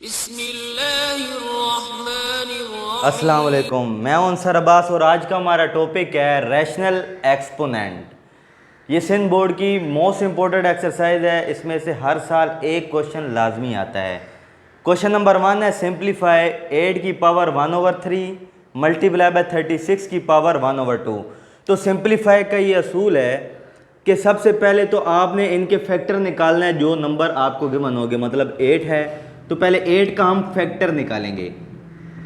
अस्सलाम वालेकुम, मैं हूं अंसर अब्बास और आज का हमारा टॉपिक है रैशनल एक्सपोनेंट। ये सिंध बोर्ड की मोस्ट इम्पोर्टेंट एक्सरसाइज है। इसमें से हर साल एक क्वेश्चन लाजमी आता है। क्वेश्चन नंबर 1 है सिंप्लीफाई 8 की पावर 1/3 मल्टीप्लाई बाय 36 की पावर 1/2। तो सिंप्लीफाई का ये असूल है कि सबसे पहले तो आपने इनके फैक्टर निकालना है जो नंबर आपको गिवन होंगे। मतलब 8 है तो पहले 8 का हम फैक्टर निकालेंगे।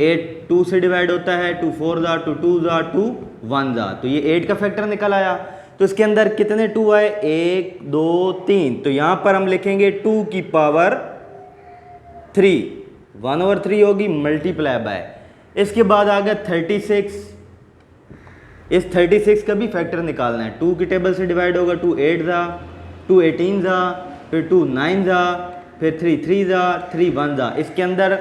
8 2 से डिवाइड होता है, 2 4 जा, 2 2 जा, 2 1 जा। तो ये 8 का फैक्टर निकल आया। तो इसके अंदर कितने 2 आए? 1 2 3। तो यहां पर हम लिखेंगे 2 की पावर 3 1/3 होगी मल्टीप्लाई बाय। इसके बाद आ गया 36। इस 36 का भी फैक्टर निकालना है। 2 की टेबल से डिवाइड होगा, 2 8 जा, 2 18 जा, फिर 2 9 जा, फिर 3 3 जा, 3 1 जा। इसके अंदर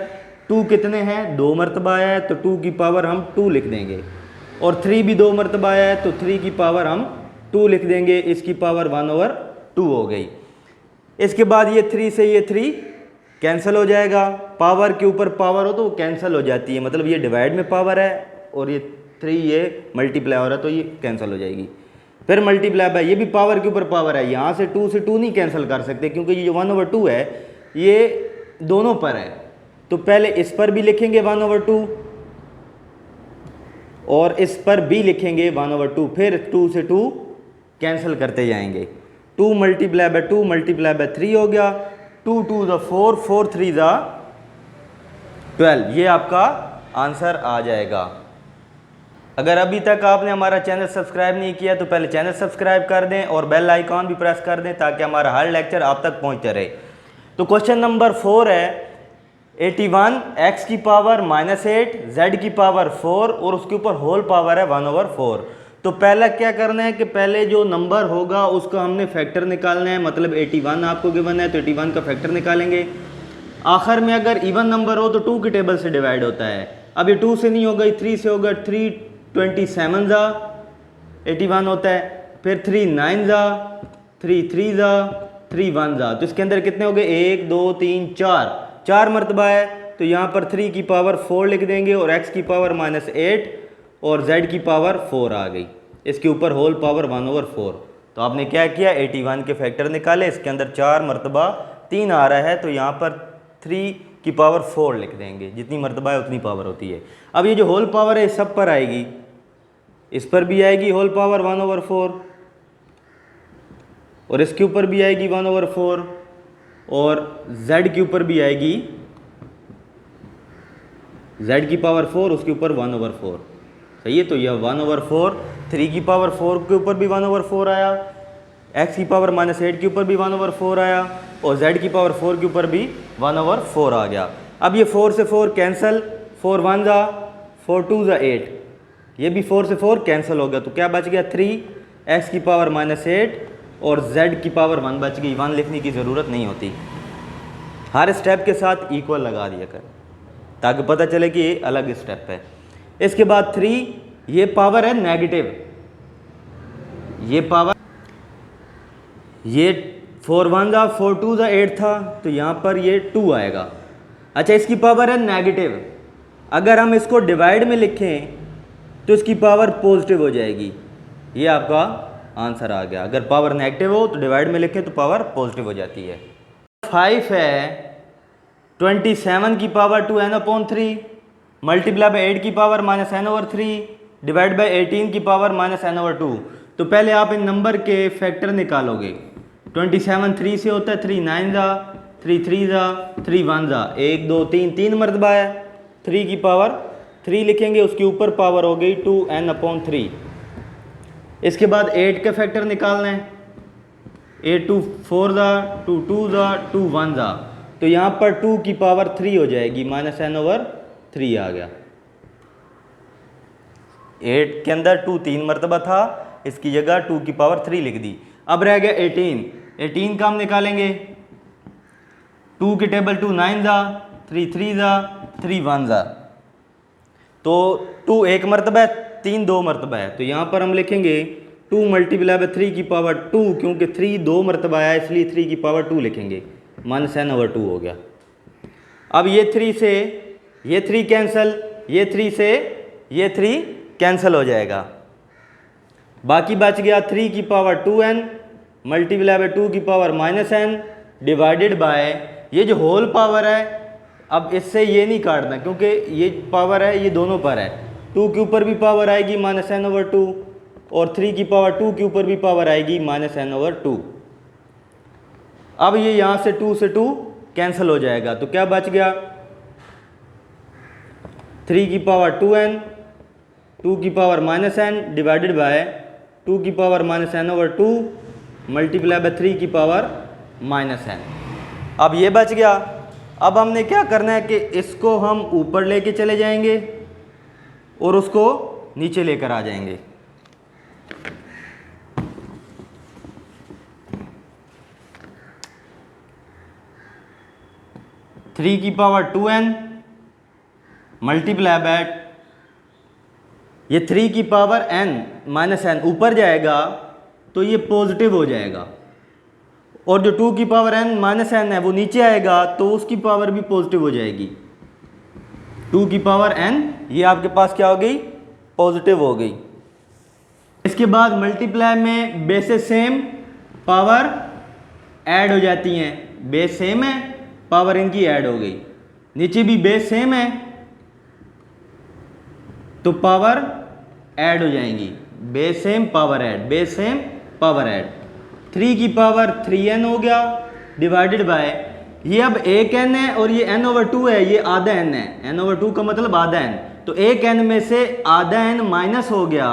2 कितने हैं? 2 मरतबा आया है तो 2 की पावर हम 2 लिख देंगे। और 3 भी 2 मरतबा आया है तो 3 की पावर हम 2 लिख देंगे। इसकी पावर 1/2 हो गई। इसके बाद ये 3 से ये 3 कैंसिल हो जाएगा। पावर के ऊपर पावर हो तो वो कैंसिल हो जाती है। मतलब ये डिवाइड में पावर है और ये 3 ये मल्टीप्लाई हो रहा है तो ये कैंसिल हो जाएगी। फिर मल्टीप्लाई बाय, ये भी पावर के ऊपर पावर है। यहाँ से 2 से 2 नहीं कैंसिल कर सकते क्योंकि ये जो 1/2 है ये दोनों पर है। तो पहले इस पर भी लिखेंगे 1/2 और इस पर भी लिखेंगे 1/2। फिर 2 से 2 कैंसिल करते जाएंगे। 2 मल्टीप्लाई बाय 2 मल्टीप्लाई बाय 3 हो गया। 2 2 ज़ा 4, 4 3 ज़ा 12। ये आपका आंसर आ जाएगा। अगर अभी तक आपने हमारा चैनल सब्सक्राइब नहीं किया तो पहले चैनल सब्सक्राइब कर दें और बेल आइकॉन भी प्रेस कर दें ताकि हमारा हर लेक्चर आप तक पहुंचते रहे। तो क्वेश्चन नंबर 4 है 81 x की पावर -8 z की पावर 4 और उसके ऊपर होल पावर है 1/4। तो पहला क्या करना है कि पहले जो नंबर होगा उसका हमने फैक्टर निकालना है। मतलब 81 आपको गिवन है तो 81 का फैक्टर निकालेंगे। आखिर में अगर इवन नंबर हो तो 2 की टेबल से डिवाइड होता है। अब ये 2 से नहीं होगा, 3 से होगा। 3 27 जा 81 होता है। फिर 3 9 जा, 3 3 जा, 3 1 जा। तो इसके अंदर कितने हो गए? 1 2 3 4 मरतबा है। तो यहाँ पर 3 की पावर 4 लिख देंगे और x की पावर -8 और z की पावर 4 आ गई। इसके ऊपर होल पावर 1/4। तो आपने क्या किया? 81 के फैक्टर निकाले। इसके अंदर 4 मरतबा 3 आ रहा है तो यहाँ पर 3 की पावर 4 लिख देंगे। जितनी मरतबा है उतनी पावर होती है। अब ये जो होल पावर है सब पर आएगी। इस पर भी आएगी होल पावर 1/4 और इसके ऊपर भी आएगी 1/4 और z के ऊपर भी आएगी, z की पावर 4 उसके ऊपर 1/4। सही है। तो यह 1/4, 3 की पावर 4 के ऊपर भी 1/4 आया, x की पावर -8 के ऊपर भी 1/4 आया और z की पावर 4 के ऊपर भी 1/4 आ गया। अब ये 4 से 4 कैंसिल, 4 1 जा, 4 2 जा 8। ये भी 4 से 4 कैंसिल हो गया। तो क्या बच गया? 3 x की पावर -8 और z की पावर 1 बच गई। 1 लिखने की ज़रूरत नहीं होती। हर स्टेप के साथ इक्वल लगा दिया कर ताकि पता चले कि ये अलग स्टेप है। इसके बाद 3, ये पावर है नेगेटिव। ये पावर, ये 4 1 जा, 4 2 जा 8 था तो यहाँ पर ये 2 आएगा। अच्छा, इसकी पावर है नेगेटिव। अगर हम इसको डिवाइड में लिखें तो इसकी पावर पॉजिटिव हो जाएगी। ये आपका आंसर आ गया। अगर पावर नेगेटिव हो तो डिवाइड में लिखें तो पावर पॉजिटिव हो जाती है। 5 है 27 की पावर 2n/3 मल्टीप्लाई बाय 8 की पावर -n/3 डिवाइड बाय 18 की पावर -n/2। तो पहले आप इन नंबर के फैक्टर निकालोगे। 27 3 से होता है, 3 9 जा, 3 3 जा, 3 1 जा, 1 2 3 3 मरतबा है। 3 की पावर 3 लिखेंगे, उसके ऊपर पावर हो गई 2n/3। इसके बाद 8 का फैक्टर निकालना है। 8 2 4 जा, 2 2 जा, 2 1 जा। तो यहाँ पर 2 की पावर 3 हो जाएगी, -n/3 आ गया। 8 के अंदर 2 3 मरतबा था, इसकी जगह 2 की पावर 3 लिख दी। अब रह गया 18। 18 का हम निकालेंगे। 2 की टेबल 2 9 जा, 3 3 जा, 3 1 जा। तो 2 1 मरतबा है, 3 2 मरतबा है। तो यहाँ पर हम लिखेंगे 2 मल्टीप्लाई बाय 3 की पावर 2 क्योंकि 3 2 मरतबा आया इसलिए 3 की पावर 2 लिखेंगे। -n/2 हो गया। अब ये 3 से ये 3 कैंसिल, ये 3 से ये 3 कैंसिल हो जाएगा, बाकी बच गया 3 की पावर 2n मल्टीप्लाई बाय 2 की पावर -n डिवाइडेड बाय ये जो होल पावर है। अब इससे ये नहीं काटना क्योंकि ये पावर है ये दोनों पर है, 2 के ऊपर भी पावर आएगी -n/2 और 3 की पावर 2 के ऊपर भी पावर आएगी -n/2। अब ये यहाँ से 2 से 2 कैंसिल हो जाएगा, तो क्या बच गया 3 की पावर 2n 2 की पावर -n डिवाइडेड बाय 2 की पावर -n/2 मल्टीप्लाई बाय 3 की पावर -n। अब ये बच गया। अब हमने क्या करना है कि इसको हम ऊपर लेके चले जाएंगे और उसको नीचे लेकर आ जाएंगे। थ्री की पावर 2n मल्टीप्लाई बाय ये 3 की पावर n -n ऊपर जाएगा तो ये पॉजिटिव हो जाएगा, और जो 2 की पावर n -n है वो नीचे आएगा तो उसकी पावर भी पॉजिटिव हो जाएगी। 2 की पावर n ये आपके पास क्या हो गई, पॉजिटिव हो गई। इसके बाद मल्टीप्लाई में बेसेस सेम पावर ऐड हो जाती हैं, बेस सेम है पावर इनकी ऐड हो गई, नीचे भी बेस सेम है तो पावर ऐड हो जाएंगी, base same power add, base same power add. 3 की पावर 3n हो गया डिवाइडेड बाय ये अब एक n है और ये n/2 है, ये आधा n है, n/2 का मतलब आधा n, तो एक n में से आधा n माइनस हो गया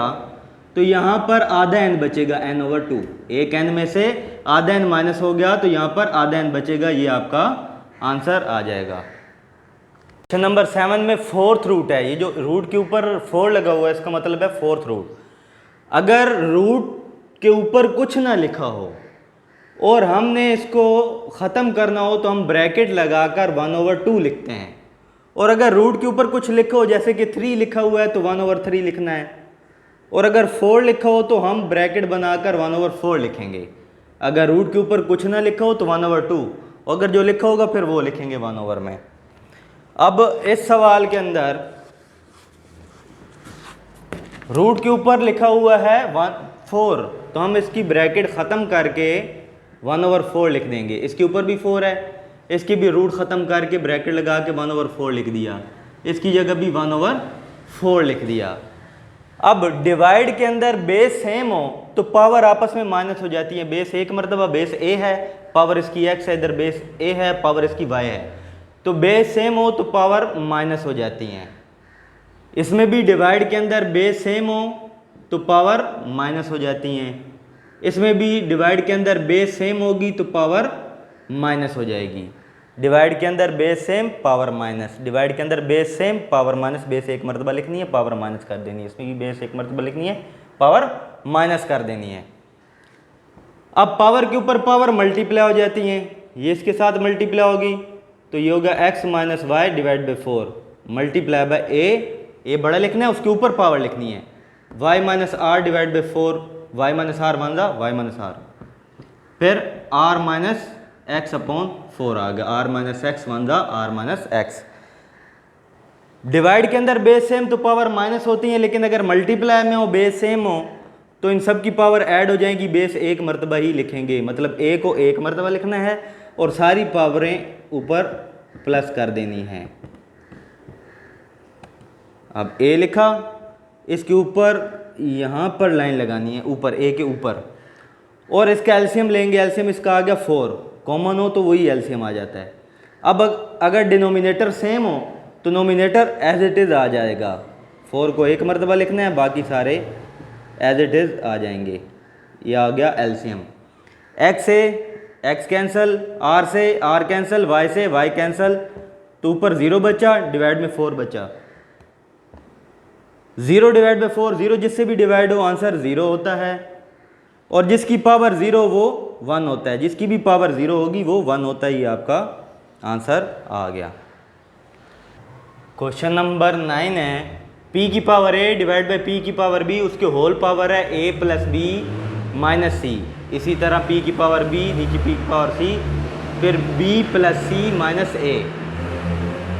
तो यहाँ पर आधा n बचेगा n/2, एक n में से आधा n माइनस हो गया तो यहाँ पर आधा n बचेगा, ये आपका आंसर आ जाएगा। क्वेश्चन नंबर 7 में 4th रूट है, ये जो रूट के ऊपर 4 लगा हुआ है इसका मतलब है 4th रूट। अगर रूट के ऊपर कुछ ना लिखा हो और हमने इसको ख़त्म करना हो तो हम ब्रैकेट लगाकर 1/2 लिखते हैं, और अगर रूट के ऊपर कुछ लिखा हो जैसे कि 3 लिखा हुआ है तो 1/3 लिखना है, और अगर 4 लिखा हो तो हम ब्रैकेट बनाकर 1/4 लिखेंगे। अगर रूट के ऊपर कुछ ना लिखा हो तो 1/2, अगर जो लिखा होगा फिर वो लिखेंगे 1/। में अब इस सवाल के अंदर रूट के ऊपर लिखा हुआ है 4 तो हम इसकी ब्रैकेट ख़त्म करके 1/4 लिख देंगे, इसके ऊपर भी 4 है, इसकी भी रूट ख़त्म करके ब्रैकेट लगा के 1/4 लिख दिया, इसकी जगह भी 1/4 लिख दिया। अब डिवाइड के अंदर बेस सेम हो तो पावर आपस में माइनस हो जाती है, बेस एक मरतबा बेस a है, पावर इसकी x है, इधर बेस a है, पावर इसकी y है, तो बेस सेम हो तो पावर माइनस हो जाती हैं। इसमें भी डिवाइड के अंदर बेस सेम हो तो पावर माइनस हो जाती हैं, इसमें भी डिवाइड के अंदर बेस सेम होगी तो पावर माइनस हो जाएगी। डिवाइड के अंदर base same power minus, divide के अंदर base same power minus, base एक मरतबा लिखनी है पावर माइनस कर देनी है, इसमें भी बेस एक मरतबा लिखनी है पावर माइनस कर देनी है। अब पावर के ऊपर पावर मल्टीप्लाई हो जाती हैं, ये इसके साथ मल्टीप्लाई होगी तो ये होगा x - y divide by 4 multiply by a बड़ा लिखना है उसके ऊपर पावर लिखनी है, y - r divide by 4 y - r बन रहा y - r, फिर r - x/4 आ गया, r - x बन रहा r - x। डिवाइड के अंदर बेस सेम तो पावर माइनस होती है, लेकिन अगर मल्टीप्लाई में हो बेस सेम हो तो इन सब की पावर ऐड हो जाएगी, बेस एक मरतबा ही लिखेंगे, मतलब a को एक मरतबा लिखना है और सारी पावरें ऊपर प्लस कर देनी है। अब a लिखा, इसके ऊपर यहाँ पर लाइन लगानी है ऊपर a के ऊपर, और इसका एलसीएम लेंगे, एलसीएम इसका आ गया 4, कॉमन हो तो वही एलसीएम आ जाता है। अब अगर डिनोमिनेटर सेम हो तो नोमिनेटर एज इट इज़ आ जाएगा, 4 को एक मरतबा लिखना है बाकी सारे एज इट इज़ आ जाएंगे, ये आ गया एलसीएम। x से x कैंसिल, r से r कैंसिल, y से y कैंसिल, तो ऊपर 0 बचा, डिवाइड में 4 बचा, 0 डिवाइड बाई 4, 0 जिससे भी डिवाइड हो आंसर 0 होता है, और जिसकी पावर 0 वो 1 होता है, जिसकी भी पावर 0 होगी वो 1 होता है, ये आपका आंसर आ गया। क्वेश्चन नंबर 9 है p की power a divide by p की पावर b, उसके होल पावर है a plus b minus c, इसी तरह p की पावर b नीचे p की पावर c, फिर b plus c minus a।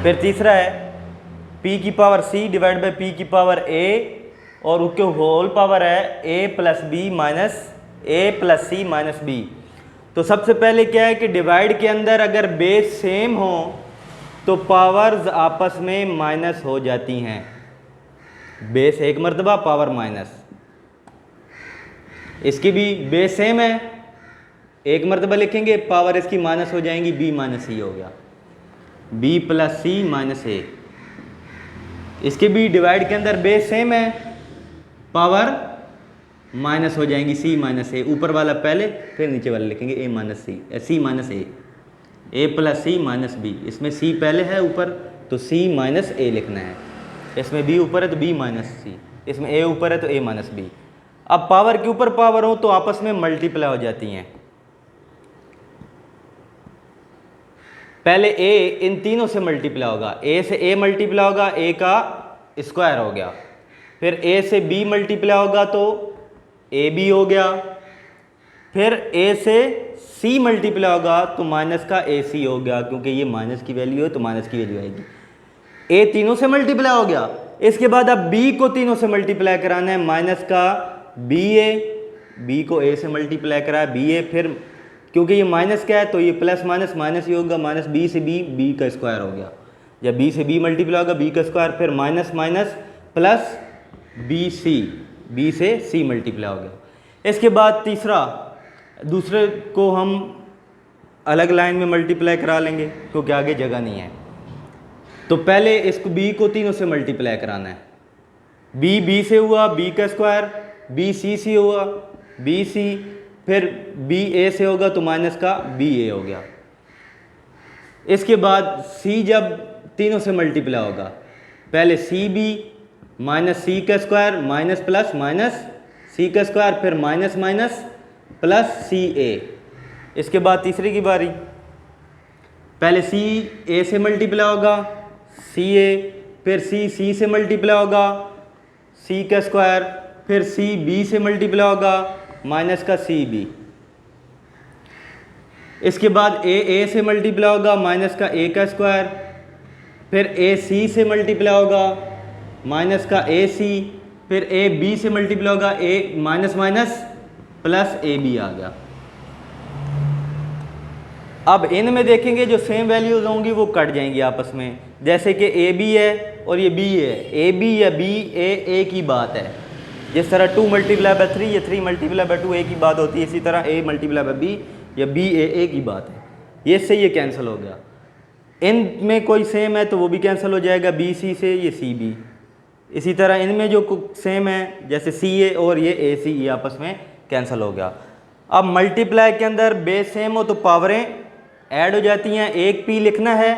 फिर तीसरा है p की power c divide by p की पावर a और उसके होल पावर है a plus B minus a plus C minus B. तो सबसे पहले क्या है कि डिवाइड के अंदर अगर बेस सेम हो तो पावर्स आपस में माइनस हो जाती हैं। बेस एक मर्तबा पावर माइनस, इसकी भी बेस सेम है, एक मर्तबा लिखेंगे पावर इसकी माइनस हो जाएंगी, b माइनस सी हो गया, b प्लस सी माइनस ए। इसके भी डिवाइड के अंदर बेस सेम है, पावर माइनस हो जाएंगी, c माइनस ए। ऊपर वाला पहले फिर नीचे वाला लिखेंगे a minus C, c minus A, a plus C minus B. इसमें c पहले है ऊपर तो c माइनस ए लिखना है, इसमें b ऊपर है तो b माइनस सी, इसमें a ऊपर है तो a माइनस बी। अब पावर के ऊपर पावर हो तो आपस में मल्टीप्लाई हो जाती हैं। पहले a इन तीनों से मल्टीप्लाई होगा, a से a मल्टीप्लाई होगा, a का स्क्वायर हो गया, फिर a से b मल्टीप्लाई होगा तो a b हो गया, फिर a से c मल्टीप्लाई होगा तो माइनस का a c हो गया, क्योंकि ये माइनस की वैल्यू है तो माइनस की वैल्यू आएगी। a तीनों से मल्टीप्लाई हो गया, इसके बाद अब b को तीनों से मल्टीप्लाई कराना है, माइनस का ba, b को a से मल्टीप्लाई करा ba, फिर क्योंकि ये माइनस क्या है तो ये प्लस माइनस माइनस ही होगा, माइनस b से b का स्क्वायर हो गया, जब b से b मल्टीप्लाई होगा b का स्क्वायर, फिर माइनस माइनस प्लस b से c मल्टीप्लाई हो गया। इसके बाद तीसरा, दूसरे को हम अलग लाइन में मल्टीप्लाई करा लेंगे क्योंकि आगे जगह नहीं है। तो पहले इसको b को तीनों से मल्टीप्लाई कराना है, b से हुआ b का स्क्वायर, b c से हुआ b c, फिर b a से होगा तो माइनस का b a हो गया। इसके बाद c जब तीनों से मल्टीप्लाई होगा, पहले c b माइनस c का square minus plus minus c का स्क्वायर, फिर minus minus plus c a। इसके बाद तीसरी की बारी, पहले c a से मल्टीप्लाई होगा c a, फिर c से मल्टीप्लाई होगा c का स्क्वायर, फिर c b से मल्टीप्लाई होगा माइनस का c b। इसके बाद a से मल्टीप्लाई होगा माइनस का a का स्क्वायर, फिर a c से मल्टीप्लाई होगा माइनस का a c, फिर a b से मल्टीप्लाई होगा a minus minus plus a b आ गया। अब इनमें देखेंगे जो सेम वैल्यूज होंगी वो कट जाएंगी आपस में, जैसे कि a b है और ये b है, a b या b a एक ही बात है। जिस तरह 2 मल्टीप्लाई बाई 3 या 3 मल्टीप्लाई बाई 2 एक ही बात होती है, इसी तरह a मल्टीप्लाई बाई b या b a एक ही बात है। ये इससे ये कैंसिल हो गया, इनमें कोई सेम है तो वो भी कैंसिल हो जाएगा b c से, ये c b। इसी तरह इनमें जो सेम है जैसे c a और ये a c, ये आपस में कैंसिल हो गया। अब मल्टीप्लाई के अंदर बेस सेम हो तो पावरें ऐड हो जाती हैं, एक p लिखना है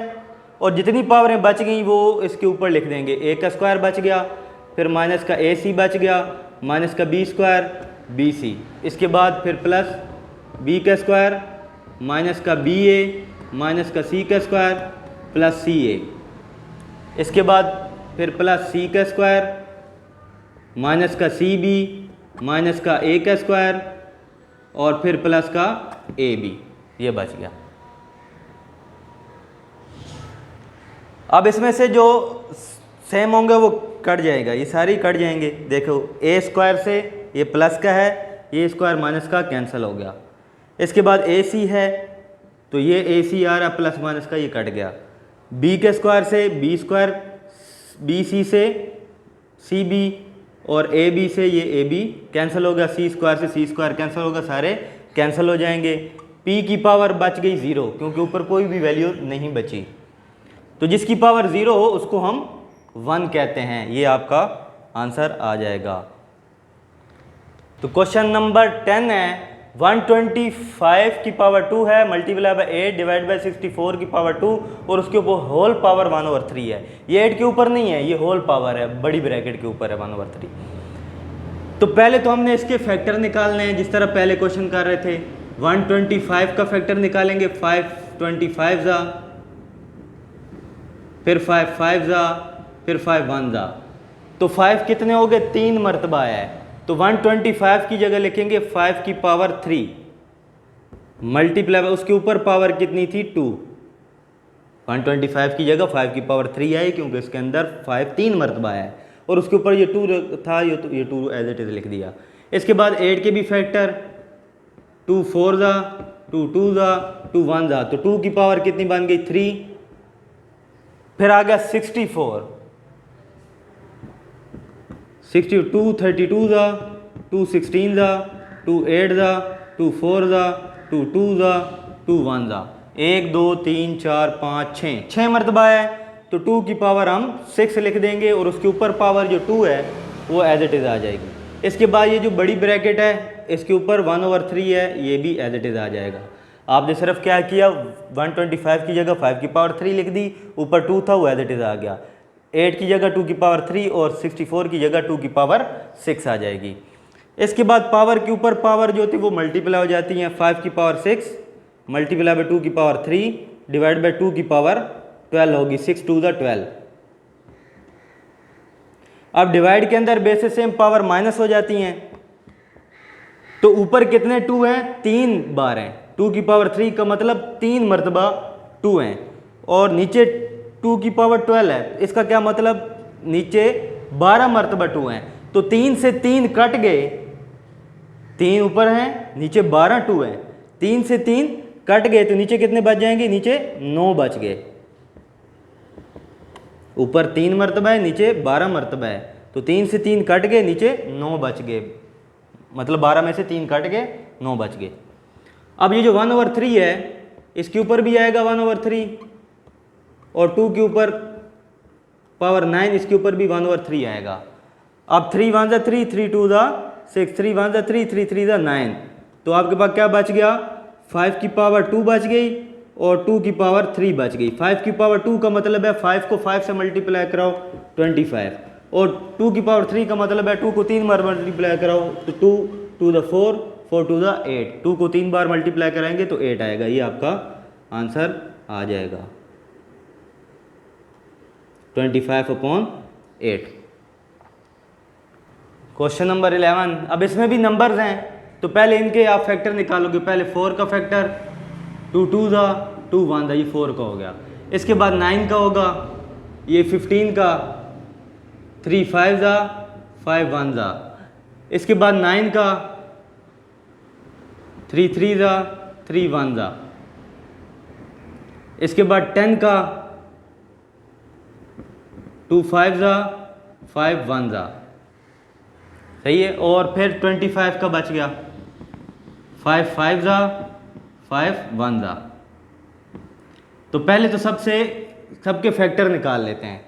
और जितनी पावरें बच गई वो इसके ऊपर लिख देंगे। a का स्क्वायर बच गया, फिर माइनस का a c बच गया, माइनस का b स्क्वायर b c, इसके बाद फिर प्लस b का स्क्वायर माइनस का b a माइनस का c का स्क्वायर प्लस c a, इसके बाद फिर प्लस c का स्क्वायर माइनस का c b माइनस का a का स्क्वायर और फिर प्लस का a b, ये बच गया। अब इसमें से जो सेम होंगे वो कट जाएगा, ये सारी कट जाएंगे। देखो a स्क्वायर से ये प्लस का है, ये स्क्वायर माइनस का कैंसिल हो गया। इसके बाद ए सी है तो ये ए सी आ रहा प्लस माइनस का, ये कट गया। b के स्क्वायर से b स्क्वायर, बी सी से सी बी और ए बी से ये ए बी कैंसिल होगा, सी स्क्वायर से सी स्क्वायर कैंसिल होगा, सारे कैंसिल हो जाएंगे। p की पावर बच गई 0 क्योंकि ऊपर कोई भी वैल्यू नहीं बची, तो जिसकी पावर 0 हो उसको हम 1 कहते हैं। ये आपका आंसर आ जाएगा। तो क्वेश्चन नंबर 10 है 125 की पावर 2 है मल्टीप्लाई बाई 8 डिवाइड बाई 64 की पावर 2 और उसके ऊपर होल पावर 1/3 है। ये 8 के ऊपर नहीं है, ये होल पावर है, बड़ी ब्रैकेट के ऊपर है 1/3। तो पहले तो हमने इसके फैक्टर निकालने हैं जिस तरह पहले क्वेश्चन कर रहे थे। 125 का फैक्टर निकालेंगे, 525 जा, फिर 5 जा, फिर 5 1 जा। तो 5 कितने हो गए, 3 मरतबा है। तो 125 की जगह लिखेंगे 5 की पावर 3 मल्टीप्लाई, उसके ऊपर पावर कितनी थी 2, 125 की जगह 5 की पावर 3 आई, क्योंकि इसके अंदर 5 3 मरतबा है और उसके ऊपर ये 2 था, ये 2 एज इट इज़ लिख दिया। इसके बाद 8 के भी फैक्टर, 2 4 ज़ा, 2 2 ज़ा, 2 1 ज़ा, तो 2 की पावर कितनी बन गई 3। फिर आ गया 64, 62 32 ज़ा, 2 16 ज़ा, 2 8 ज़ा, 2 4 ज़ा, 2 2 ज़ा, 2 1 ज़ा, 1 2 3 4 5 6 मरतबा है, तो 2 की पावर हम 6 लिख देंगे और उसके ऊपर पावर जो 2 है वो एज इट इज़ आ जाएगी। इसके बाद ये जो बड़ी ब्रैकेट है इसके ऊपर 1/3 है, ये भी एज इट इज़ आ जाएगा। आपने सिर्फ क्या किया, 125 की जगह 5 की पावर 3 लिख दी, ऊपर 2 था वो एज इट इज़ आ गया। 8 की जगह 2 की पावर 3 और 64 की जगह 2 की पावर 6 आ जाएगी। इसके बाद पावर के ऊपर पावर जो होती है वो मल्टीप्लाई हो जाती हैं। 5 की पावर 6 मल्टीप्लाई बाय 2 की पावर 3 डिवाइड बाय 2 की पावर 12 होगी, 6 2 ज़ा 12। अब डिवाइड के अंदर बेस से सेम पावर माइनस हो जाती हैं, तो ऊपर कितने 2 हैं, 3 बार हैं। 2 की पावर 3 का मतलब 3 मरतबा 2 हैं, और नीचे 2 की पावर 12 है, इसका क्या मतलब नीचे 12 मरतबा 2 हैं। तो 3 से 3 कट गए, 3 ऊपर हैं नीचे 12 2 हैं, 3 से 3 कट गए तो नीचे कितने बच जाएंगे, नीचे 9 बच गए। ऊपर 3 मरतबा है नीचे 12 मरतबा है, तो 3 से 3 कट गए नीचे 9 बच गए, मतलब 12 में से 3 कट गए 9 बच गए। अब ये जो 1/3 है इसके ऊपर भी आएगा 1/3 और 2 के ऊपर पावर 9 इसके ऊपर भी 1/3 आएगा। अब 3 1 ज़ा 3, 3 2 ज़ा 6, 3 1 ज़ा 3, 3 3 ज़ा 9, तो आपके पास क्या बच गया, 5 की पावर 2 बच गई और 2 की पावर 3 बच गई। 5 की पावर 2 का मतलब है 5 को 5 से मल्टीप्लाई कराओ 25, और 2 की पावर 3 का मतलब है 2 को 3 बार मल्टीप्लाई कराओ, तो 2 2 ज़ा 4, 4 2 ज़ा 8, 2 को 3 बार मल्टीप्लाई कराएंगे तो 8 आएगा। ये आपका आंसर आ जाएगा 25/8। क्वेश्चन नंबर 11, अब इसमें भी नंबर्स हैं, तो पहले इनके आप फैक्टर निकालोगे। पहले 4 का फैक्टर, 2 2 ज़ा 2 1 ज़ा, ये 4 का हो गया। इसके बाद 9 का होगा, ये 15 का, 3 5 ज़ा 5 1 ज़ा। इसके बाद 9 का, 3 3 ज़ा 3 1 ज़ा। इसके बाद 10 का, 2 5 ज़ा 5 1 ज़ा, सही है। और फिर 25 का बच गया, 5 5 ज़ा 5 1 ज़ा। तो पहले तो सबके फैक्टर निकाल लेते हैं।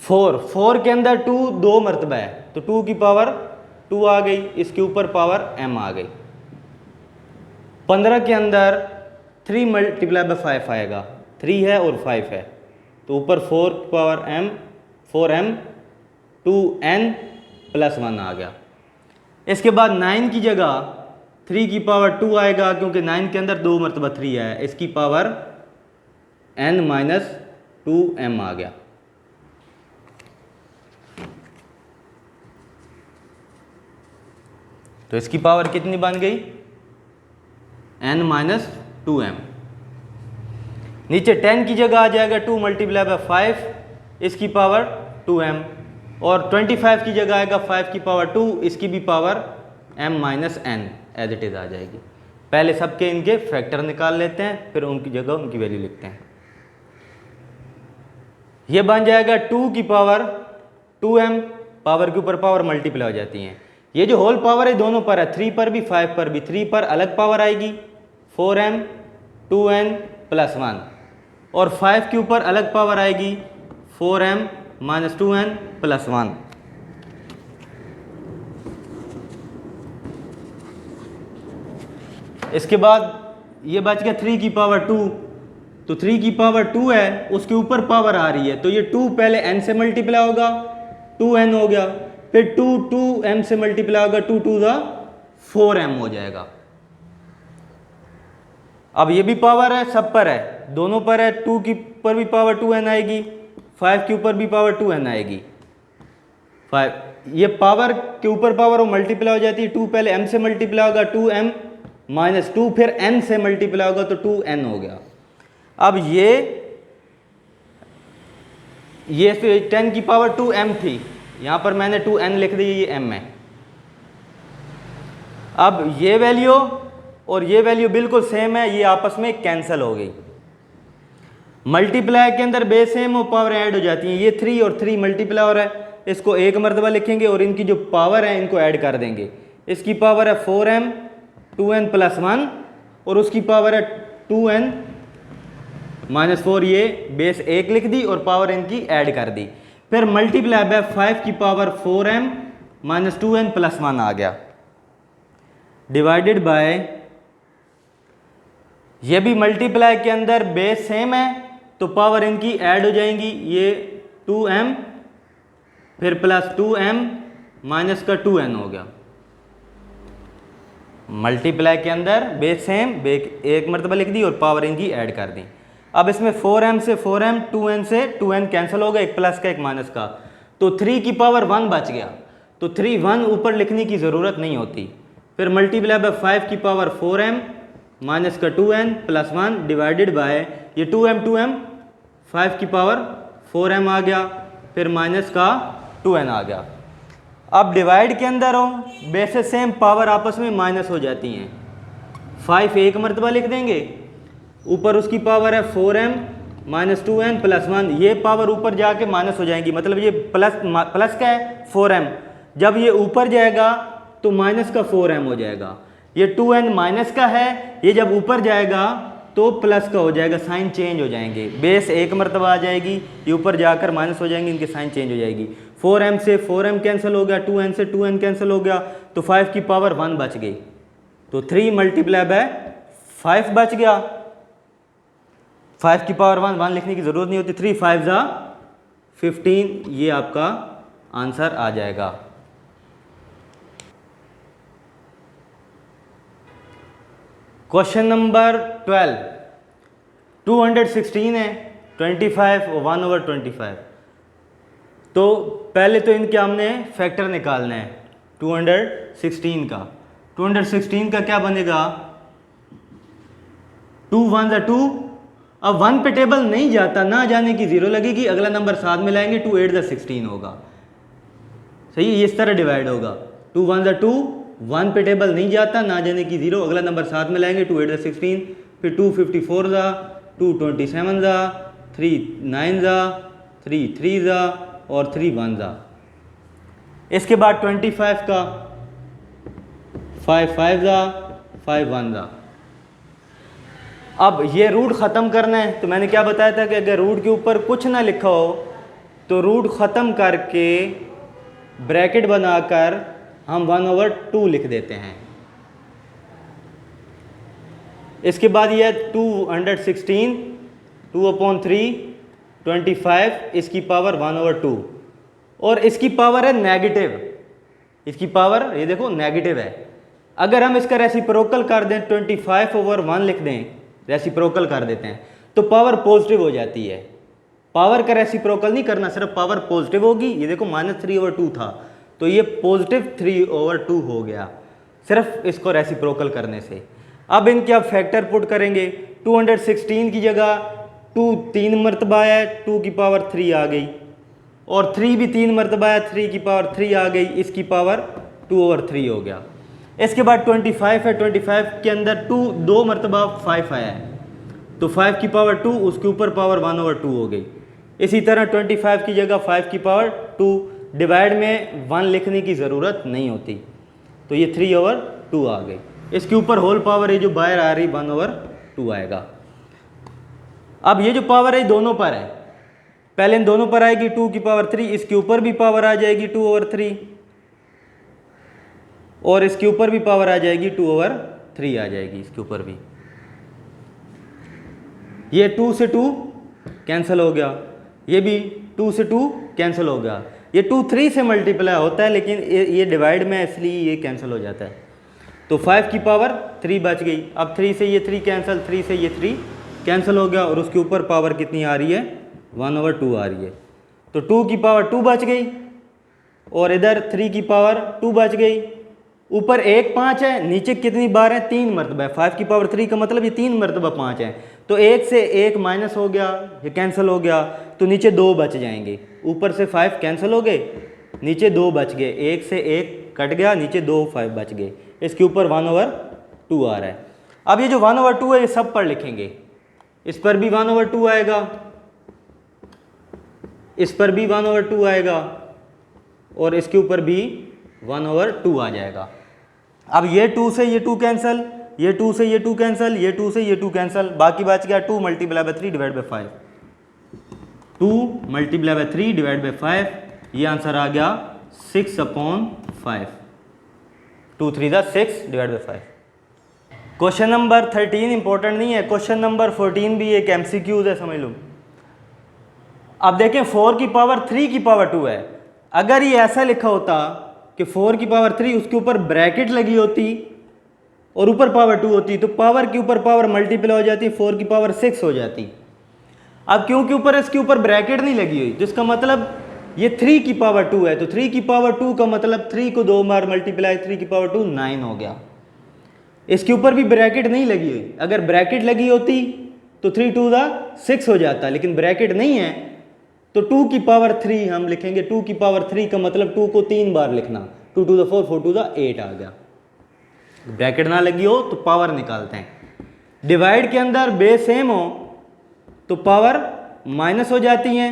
4 के अंदर 2 2 मरतबा है, तो 2 की पावर 2 आ गई, इसके ऊपर पावर m आ गई। 15 के अंदर 3 मल्टीप्लाई बाय 5 आएगा, 3 है और 5 है, तो ऊपर 4 की पावर m 4m 2n + 1 आ गया। इसके बाद 9 की जगह 3 की पावर 2 आएगा, क्योंकि 9 के अंदर 2 मरतबा 3 है, इसकी पावर n - 2m आ गया। तो इसकी पावर कितनी बन गई, n - 2m। नीचे 10 की जगह आ जाएगा 2 मल्टीप्लाई बाय 5, इसकी पावर 2m, और 25 की जगह आएगा 5 की पावर 2, इसकी भी power m - n as it is आ जाएगी। पहले सबके इनके फैक्टर निकाल लेते हैं, फिर उनकी जगह उनकी वैल्यू लिखते हैं। ये बन जाएगा 2 की पावर 2m, पावर के ऊपर पावर मल्टीप्लाई हो जाती हैं। ये जो होल पावर है दोनों पर है, 3 पर भी 5 पर भी। 3 पर अलग पावर आएगी 4m 2n + 1, और 5 के ऊपर अलग पावर आएगी 4m - 2n + 1। इसके बाद ये बच गया 3 की पावर 2, तो 3 की पावर 2 है, उसके ऊपर पावर आ रही है, तो ये 2 पहले n से मल्टीप्लाई होगा, 2n हो गया, फिर 2 2m से मल्टीप्लाई होगा, 2 2 ज़ा 4m हो जाएगा। अब ये भी पावर है, सब पर है, दोनों पर है। 2 की ऊपर भी पावर 2n आएगी, 5 के ऊपर भी पावर 2n आएगी। 5 ये पावर के ऊपर पावर वो मल्टीप्लाई हो जाती है, 2 पहले m से मल्टीप्लाई होगा, 2m -2 फिर n से मल्टीप्लाई होगा तो 2n हो गया। अब ये 10 की पावर 2m थी, यहाँ पर मैंने 2n लिख दी, ये m है। अब ये वैल्यू और ये वैल्यू बिल्कुल सेम है, ये आपस में कैंसिल हो गई। मल्टीप्लाई के अंदर बेस सेम और पावर ऐड हो जाती हैं। ये 3 और 3 मल्टीप्लाई हो रहा है, इसको एक मरतबा लिखेंगे और इनकी जो पावर है इनको ऐड कर देंगे। इसकी पावर है 4m 2n + 1 और उसकी पावर है 2n -4, ये बेस 1 लिख दी और पावर इनकी ऐड कर दी। फिर मल्टीप्लाई बाय 5 की पावर 4m - 2n + 1 आ गया, डिवाइडेड बाय, ये भी मल्टीप्लाई के अंदर बेस सेम है तो पावर इनकी ऐड हो जाएंगी, ये 2m फिर प्लस 2m माइनस का 2n हो गया। मल्टीप्लाई के अंदर बेस सेम, एक मरतबा लिख दी और पावर इनकी ऐड कर दी। अब इसमें 4m से 4m 2n से 2n कैंसिल हो गया, एक प्लस का एक माइनस का, तो 3 की पावर 1 बच गया, तो 3 1 ऊपर लिखने की ज़रूरत नहीं होती। फिर मल्टीप्लाई बाय 5 की पावर 4m माइनस का 2n + 1 डिवाइडेड बाय, ये 2m 5 की पावर 4m आ गया, फिर माइनस का 2n आ गया। अब डिवाइड के अंदर हो, बेस सेम, पावर आपस में माइनस हो जाती हैं। 5 एक मरतबा लिख देंगे, ऊपर उसकी पावर है 4m - 2n + 1, ये पावर ऊपर जाके माइनस हो जाएंगी, मतलब ये प्लस का है 4m, जब ये ऊपर जाएगा तो माइनस का 4m हो जाएगा। ये 2n माइनस का है, ये जब ऊपर जाएगा तो प्लस का हो जाएगा, साइन चेंज हो जाएंगे। बेस एक मरतबा आ जाएगी, ये ऊपर जाकर माइनस हो जाएंगे, इनके साइन चेंज हो जाएगी। 4m से 4m कैंसिल हो गया, 2n से 2n कैंसिल हो गया, तो 5 की पावर 1 बच गई, तो 3 मल्टीप्लाई बाय 5 बच गया। 5 की पावर 1 लिखने की ज़रूरत नहीं होती, 3 5 ज़ा 15, ये आपका आंसर आ जाएगा। क्वेश्चन नंबर 12, 216 है, 25 और 1/25। तो पहले तो इनके हमने फैक्टर निकालना है 216 का। 216 का क्या बनेगा, 2 1 ज़ा 2, अब 1 पे टेबल नहीं जाता, ना जाने की 0 लगेगी, अगला नंबर साथ में लाएंगे, 2 8 ज़ा 16 होगा, सही है, इस तरह डिवाइड होगा। 2 1 ज़ा 2, 1 पे टेबल नहीं जाता, ना जाने की 0, अगला नंबर साथ में लाएंगे, 2 8 ज़ा 16, फिर 2 54 ज़ा, 2 27 ज़ा, 3 9 ज़ा, 3 3 ज़ा और 3 1 ज़ा। इसके बाद 25 का 5 5 ज़ा, 5 1 ज़ा। अब ये रूट ख़त्म करना है, तो मैंने क्या बताया था कि अगर रूट के ऊपर कुछ ना लिखा हो तो रूट ख़त्म करके ब्रैकेट बनाकर हम 1/2 लिख देते हैं। इसके बाद ये 216, 2/3, 25, इसकी पावर 1/2 और इसकी पावर है नेगेटिव, इसकी पावर ये देखो नेगेटिव है। अगर हम इसका रेसिप्रोकल कर दें, 25/1 लिख दें, रेसिप्रोकल कर देते हैं, तो पावर पॉजिटिव हो जाती है। पावर का रेसिप्रोकल नहीं करना, सिर्फ पावर पॉजिटिव होगी। ये देखो -3/2 था, तो ये +3/2 हो गया सिर्फ इसको रेसिप्रोकल करने से। अब इनके आप फैक्टर पुट करेंगे, 216 की जगह 2 3 मरतबा है, 2 की पावर 3 आ गई, और 3 भी 3 मरतबा है, 3 की पावर 3 आ गई, इसकी पावर 2/3 हो गया। इसके बाद 25 है, 25 के अंदर 2 मरतबा 5 आया है, तो 5 की पावर 2, उसके ऊपर पावर 1/2 हो गई। इसी तरह 25 की जगह 5 की पावर 2, डिवाइड में 1 लिखने की ज़रूरत नहीं होती, तो ये 3/2 आ गई। इसके ऊपर होल पावर है जो बाहर आ रही 1/2 आएगा। अब ये जो पावर है दोनों पर है, पहले इन दोनों पर आएगी 2 की पावर 3, इसके ऊपर भी पावर आ जाएगी 2/3 और इसके ऊपर भी पावर आ जाएगी 2/3 आ जाएगी, इसके ऊपर भी। ये 2 से 2 कैंसिल हो गया, ये भी 2 से 2 कैंसिल हो गया, ये 2 3 से मल्टीप्लाई होता है, लेकिन ये डिवाइड में इसलिए ये कैंसिल हो जाता है। तो 5 की पावर 3 बच गई। अब 3 से ये 3 कैंसिल, 3 से ये 3 कैंसिल हो गया, और उसके ऊपर पावर कितनी आ रही है, 1/2 आ रही है। तो 2 की पावर 2 बच गई, और इधर 3 की पावर 2 बच गई, ऊपर 1 5 है, नीचे कितनी बार है, 3 मरतबा है। 5 की पावर 3 का मतलब ये 3 मरतबा 5 है, तो 1 से 1 माइनस हो गया, ये कैंसिल हो गया, तो नीचे 2 बच जाएंगे। ऊपर से 5 कैंसिल हो गए, नीचे 2 बच गए, 1 से 1 कट गया, नीचे 2 5 बच गए। इसके ऊपर 1/2 आ रहा है। अब ये जो 1/2 है ये सब पर लिखेंगे, इस पर भी 1/2 आएगा, इस पर भी 1/2 आएगा, और इसके ऊपर भी 1/2 आ जाएगा। अब ये 2 से ये 2 कैंसिल, ये 2 से ये 2 कैंसिल, ये 2 से ये 2 कैंसिल, बाकी बच गया 2 multiply by 3 divide by 5। 2 multiply by 3 divide by 5, ये आंसर आ गया 6/5। 2 3 दा 6 divide by 5। Question number 13 important नहीं है, क्वेश्चन नंबर 14 भी एक MCQ है, समझ लो। अब देखें 4 की पावर 3 की पावर 2 है। अगर ये ऐसा लिखा होता कि 4 की पावर 3, उसके ऊपर ब्रैकेट लगी होती और ऊपर पावर 2 होती, तो पावर के ऊपर पावर मल्टीप्लाई हो जाती, 4 की पावर 6 हो जाती। अब क्योंकि ऊपर इसके ऊपर ब्रैकेट नहीं लगी हुई, जिसका मतलब ये 3 की पावर 2 है, तो 3 की पावर 2 का मतलब 3 को 2 बार मल्टीप्लाई 3 की पावर 2 9 हो गया। इसके ऊपर भी ब्रैकेट नहीं लगी हुई, अगर ब्रैकेट लगी होती तो 3 2 दा 6 हो जाता, लेकिन ब्रैकेट नहीं है तो 2 की पावर 3 हम लिखेंगे। 2 की पावर 3 का मतलब 2 को 3 बार लिखना, 2 2 दा 4 4 2 दा 8 आ गया। ब्रैकेट ना लगी हो तो पावर निकालते हैं। डिवाइड के अंदर बेस सेम हो तो पावर माइनस हो जाती हैं।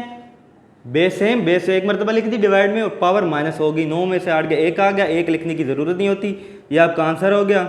बेस सेम, बेस 1 मरतबा लिख दी, डिवाइड में पावर माइनस होगी। 9 में से 8 गया, 1 आ गया, 1 लिखने की ज़रूरत नहीं होती। ये आपका आंसर हो गया।